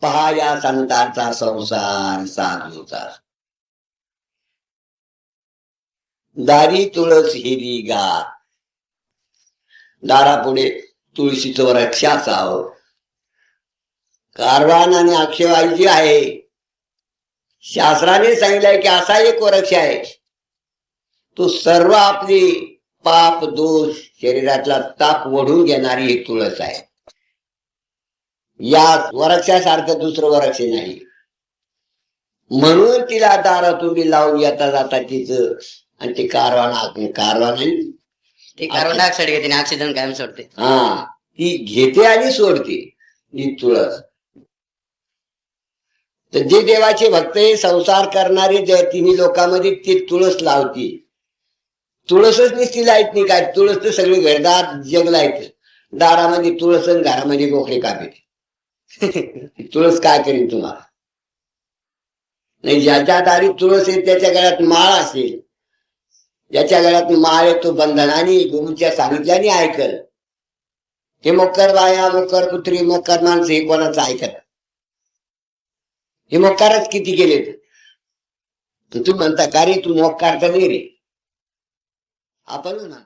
पहा या संतांचा संसार साधूचा. दारी तुळस हिरी गार, दारापुढे तुळशीचं वृक्ष असावं. कारवान आणि अक्षयवाई जी आहे, शास्त्राने सांगितलंय की असा एक वृक्ष आहे, तो सर्व आपली पाप दोष शरीरातला ताप ओढून घेणारी एक तुळस आहे. या वृक्षासारखं दुसरं वृक्ष नाही. म्हणून तिला दारातून लावून येता जाता तिचं, आणि ते कारवान ते कार्बन डायऑक्साईड घेते आणि ऑक्सिजन कायम सोडते. हा, ती घेते आणि सोडते ही तुळस. तर जे देवाचे भक्त हे संसार करणारे तिन्ही लोकांमध्ये ते तुळस लावते. तुळसच नुसती लाईत नाही काय, तुळस तर सगळे घरदार जग लायत. दारामध्ये तुळस आणि घरामध्ये बोकडे कापे. तुळस काय करेल तुम्हाला? नाही, ज्याच्या दारी तुळस आहे त्याच्या गळ्यात माळ असेल, ज्याच्या गळ्यात माळ आहे तो बंधनाने गुरुच्या सांगितल्याने ऐकल. हे मोक्कर बाया, मोक्कर पुत्री, मोक्कर माणसं हे कोणाचं ऐकत? हे मोक्कारच किती केले? तू म्हणता का रे, तू मोक्कार तर नाही रे. आपण म्हणा